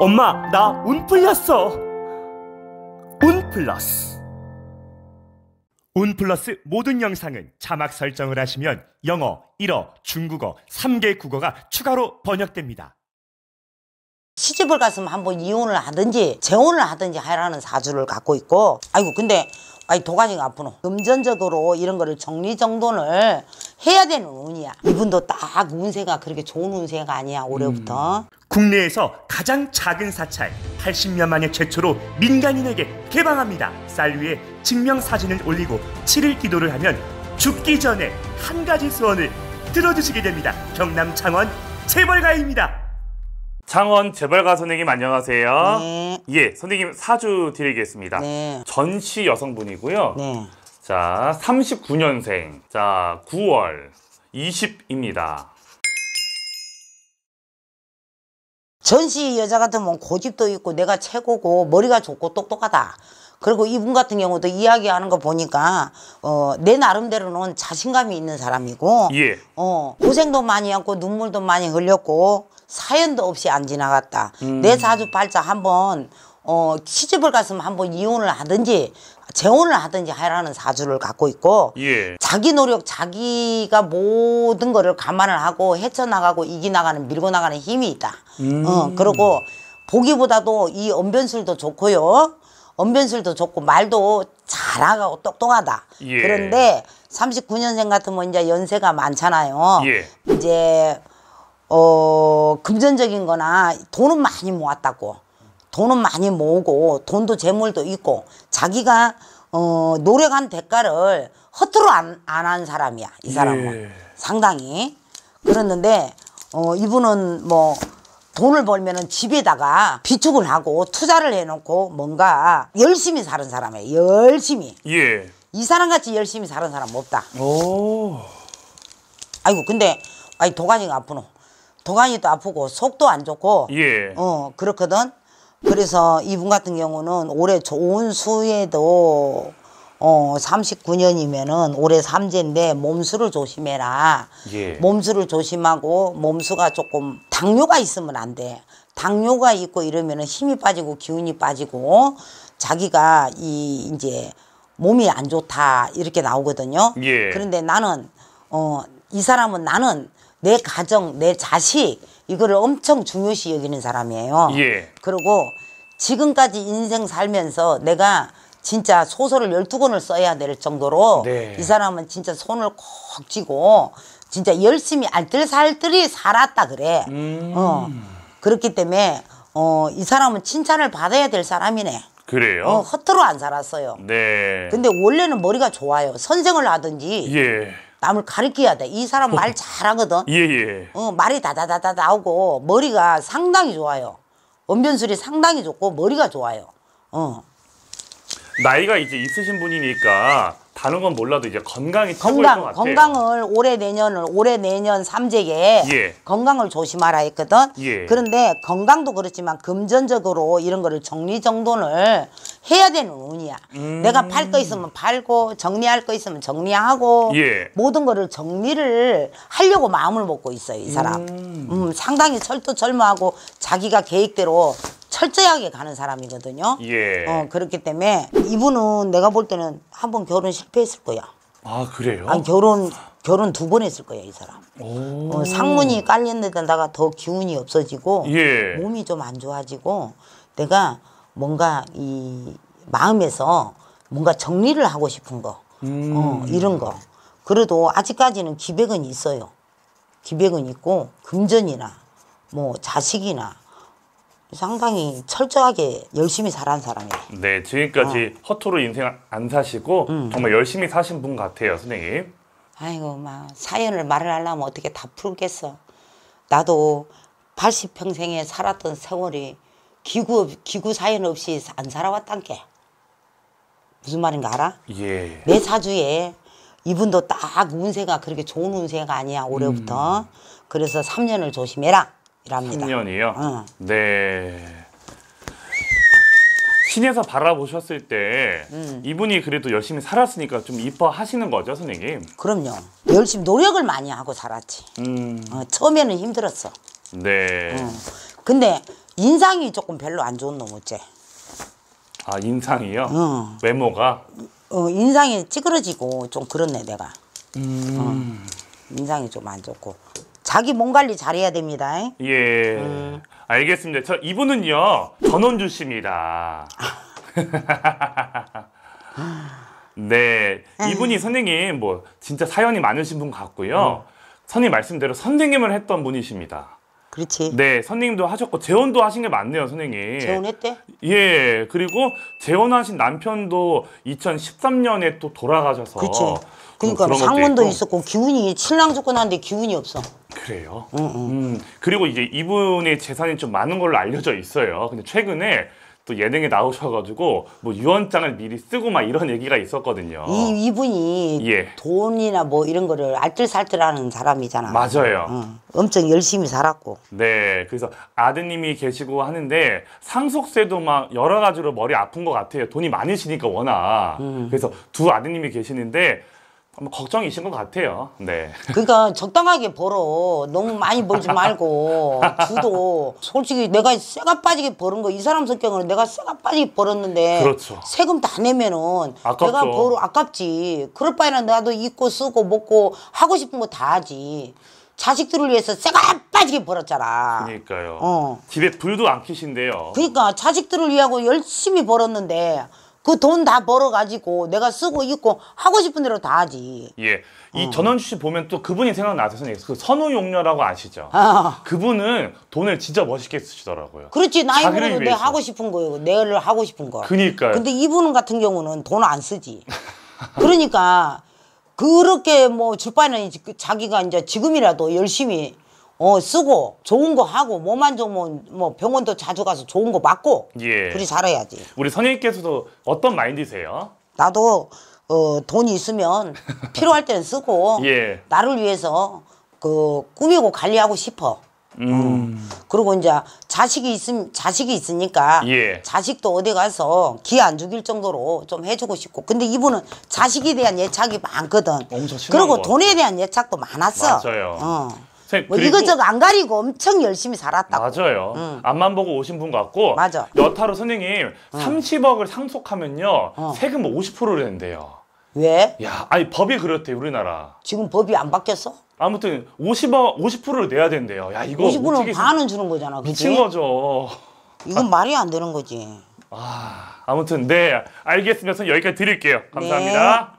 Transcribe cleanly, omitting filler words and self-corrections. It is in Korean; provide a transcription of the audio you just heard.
엄마, 나 운 풀렸어. 운 플러스. 운 플러스 모든 영상은 자막 설정을 하시면 영어, 일어, 중국어 3개 국어가 추가로 번역됩니다. 시집을 갔으면 한번 이혼을 하든지 재혼을 하든지 하라는 사주를 갖고 있고, 아이고 근데 도가니가 아프노. 금전적으로 이런 거를 정리정돈을 해야 되는 운이야. 이분도 딱 운세가 그렇게 좋은 운세가 아니야, 올해부터. 국내에서 가장 작은 사찰 80년 만에 최초로 민간인에게 개방합니다. 쌀 위에 증명사진을 올리고 7일 기도를 하면 죽기 전에 한 가지 소원을 들어주시게 됩니다. 경남 창원 재벌가입니다. 창원 재벌가 선생님 안녕하세요. 네. 예, 선생님 사주 드리겠습니다. 네. 전시 여성분이고요. 네. 자, 39년생. 자, 9월 20입니다. 전시 여자 같으면 고집도 있고 내가 최고고 머리가 좋고 똑똑하다. 그리고 이분 같은 경우도 이야기하는 거 보니까 내 나름대로는 자신감이 있는 사람이고, 예. 고생도 많이 했고 눈물도 많이 흘렸고 사연도 없이 안 지나갔다. 내 사주 팔자 한번 시집을 갔으면 한번 이혼을 하든지 재혼을 하든지 하라는 사주를 갖고 있고, 예. 자기 노력, 자기가 모든 거를 감안을 하고 헤쳐나가고 이겨나가는, 밀고 나가는 힘이 있다. 그리고 보기보다도 이 언변술도 좋고요. 언변술도 좋고 말도 잘하고 똑똑하다. 예. 그런데 39년생 같으면 이제 연세가 많잖아요. 예. 이제 금전적인 거나 돈은 많이 모았다고. 돈은 많이 모으고 돈도 재물도 있고 자기가 노력한 대가를 허투루 안 한 사람이야, 이 사람은. 예. 상당히. 그랬는데 이분은 뭐 돈을 벌면은 집에다가 비축을 하고 투자를 해놓고 뭔가 열심히 사는 사람이에요. 열심히. 예. 이 사람같이 열심히 사는 사람 없다. 오. 아이고 근데 도가니가 아프노. 도가니도 아프고 속도 안 좋고 예. 그렇거든. 그래서 이분 같은 경우는 올해 좋은 수에도 39년이면은 올해 삼재인데 몸수를 조심해라. 예. 몸수를 조심하고 몸수가 조금 당뇨가 있으면 안 돼. 당뇨가 있고 이러면은 힘이 빠지고 기운이 빠지고 자기가 이제 몸이 안 좋다 이렇게 나오거든요. 예. 그런데 나는 이 사람은 나는 내 가정, 내 자식 이거를 엄청 중요시 여기는 사람이에요. 예. 그리고 지금까지 인생 살면서 내가 진짜 소설을 12권을 써야 될 정도로 네. 이 사람은 진짜 손을 콕 쥐고 진짜 열심히 알뜰살뜰히 살았다 그래. 그렇기 때문에 이 사람은 칭찬을 받아야 될 사람이네. 그래요? 허투루 안 살았어요. 네. 근데 원래는 머리가 좋아요. 선생을 하든지 예. 남을 가르쳐야 돼. 이 사람 말 잘하거든. 예. 말이 다다다다 나오고 머리가 상당히 좋아요. 언변술이 상당히 좋고 머리가 좋아요. 나이가 이제 있으신 분이니까 다른 건 몰라도 이제 건강이 최고일 것 같아요. 건강을 올해 내년 삼재에 예. 건강을 조심하라 했거든. 예. 그런데 건강도 그렇지만 금전적으로 이런 거를 정리정돈을 해야 되는 운이야. 내가 팔 거 있으면 팔고 정리할 거 있으면 정리하고 예. 모든 거를 정리를 하려고 마음을 먹고 있어요, 이 사람. 상당히 철두철미하고 자기가 계획대로 철저하게 가는 사람이거든요. 예. 그렇기 때문에 이분은 내가 볼 때는 한 번 결혼 실패했을 거야. 아, 그래요? 아니 결혼 2번 했을 거야, 이 사람. 상문이 깔린 데다가 더 기운이 없어지고 예. 몸이 좀 안 좋아지고 내가 뭔가 이 마음에서 뭔가 정리를 하고 싶은 거 이런 거. 그래도 아직까지는 기백은 있어요. 기백은 있고 금전이나 뭐 자식이나 상당히 철저하게 열심히 살아온 사람이에요. 네, 지금까지 허투루 인생 안 사시고 정말 열심히 사신 분 같아요, 선생님. 아이고 막 사연을 말을 하려면 어떻게 다 풀겠어. 나도 80평생에 살았던 세월이 기구 사연 없이 안 살아왔단 게 무슨 말인가 알아? 예. 내 사주에 이분도 딱 운세가 그렇게 좋은 운세가 아니야, 올해부터. 그래서 3년을 조심해라 이랍니다. 3년이요? 네. 신에서 바라보셨을 때 이분이 그래도 열심히 살았으니까 좀 이뻐하시는 거죠, 선생님? 그럼요. 열심히 노력을 많이 하고 살았지. 처음에는 힘들었어. 네. 근데 인상이 조금 별로 안 좋은 놈 어째. 아, 인상이요? 응. 외모가? 인상이 찌그러지고 좀 그렇네 내가. 인상이 좀 안 좋고. 자기 몸 관리 잘해야 됩니다. 예. 알겠습니다. 이분은요, 전원주 씨입니다. 네. 이분이 선생님, 뭐, 진짜 사연이 많으신 분 같고요. 선생님 말씀대로 선생님을 했던 분이십니다. 그렇지. 네, 선생님도 하셨고, 재혼도 하신 게 많네요, 선생님. 재혼했대? 예. 그리고 재혼하신 남편도 2013년에 또 돌아가셔서. 그렇지. 좀 그러니까 그런 것도 상문도 있고. 있었고 기운이 신랑 죽고 났는데 기운이 없어. 그래요? 그리고 이제 이분의 재산이 좀 많은 걸로 알려져 있어요. 근데 최근에 또 예능에 나오셔가지고 뭐 유언장을 미리 쓰고 막 이런 얘기가 있었거든요. 이분이 예. 돈이나 뭐 이런 거를 알뜰살뜰하는 사람이잖아. 맞아요. 엄청 열심히 살았고. 네, 그래서 아드님이 계시고 하는데 상속세도 막 여러 가지로 머리 아픈 것 같아요. 돈이 많으시니까 워낙. 그래서 두 아드님이 계시는데 아마 걱정이신 것 같아요. 네. 그러니까 적당하게 벌어. 너무 많이 벌지 말고. 주도 솔직히 내가 쇠가 빠지게 벌은 거 이 사람 성격은 내가 쇠가 빠지게 벌었는데 그렇죠. 세금 다 내면은 아깝죠. 내가 벌어 아깝지. 그럴 바에는 나도 입고 쓰고 먹고 하고 싶은 거 다 하지. 자식들을 위해서 쇠가 빠지게 벌었잖아. 그러니까요. 집에 불도 안 켜신대요. 그러니까 자식들을 위하고 열심히 벌었는데 그 돈 다 벌어가지고 내가 쓰고 입고 하고 싶은 대로 다 하지. 예. 이 전원주 씨 보면 또 그분이 생각나서 선생님, 그 선우용녀라고 아시죠? 아. 그분은 돈을 진짜 멋있게 쓰시더라고요. 그렇지. 나이 자기를 먹어도 내 위해서. 하고 싶은 거예요. 내를 하고 싶은 거. 그니까요. 근데 이분 같은 경우는 돈 안 쓰지. 그러니까 그렇게 뭐 줄 바에는 자기가 이제 지금이라도 열심히 쓰고 좋은 거 하고 몸 안 좋으면 뭐 병원도 자주 가서 좋은 거 맞고 예. 그리 살아야지. 우리 선생님께서도 어떤 마인드세요? 나도 돈이 있으면 필요할 때는 쓰고 예. 나를 위해서 꾸미고 관리하고 싶어. 그리고 이제 자식이 있으니까 예. 자식도 어디 가서 기 안 죽일 정도로 좀 해주고 싶고. 근데 이분은 자식에 대한 예착이 많거든. 엄청 심한 그리고 것 돈에 대한 예착도 많았어. 맞아요. 선생님, 뭐 그리고- 이것저것 안 가리고 엄청 열심히 살았다고. 맞아요. 앞만 보고 오신 분 같고. 맞아. 여타로 선생님 30억을 상속하면요 세금 50%를 낸대요. 왜? 야, 아니 법이 그렇대 우리나라. 지금 법이 안 바뀌었어? 아무튼 50%를 내야 된대요. 야, 이거 50%는 어떻게 반은 주는 거잖아. 그치? 미친 거죠. 이건 말이 안 되는 거지. 아무튼 네, 알겠습니다. 여기까지 드릴게요. 감사합니다.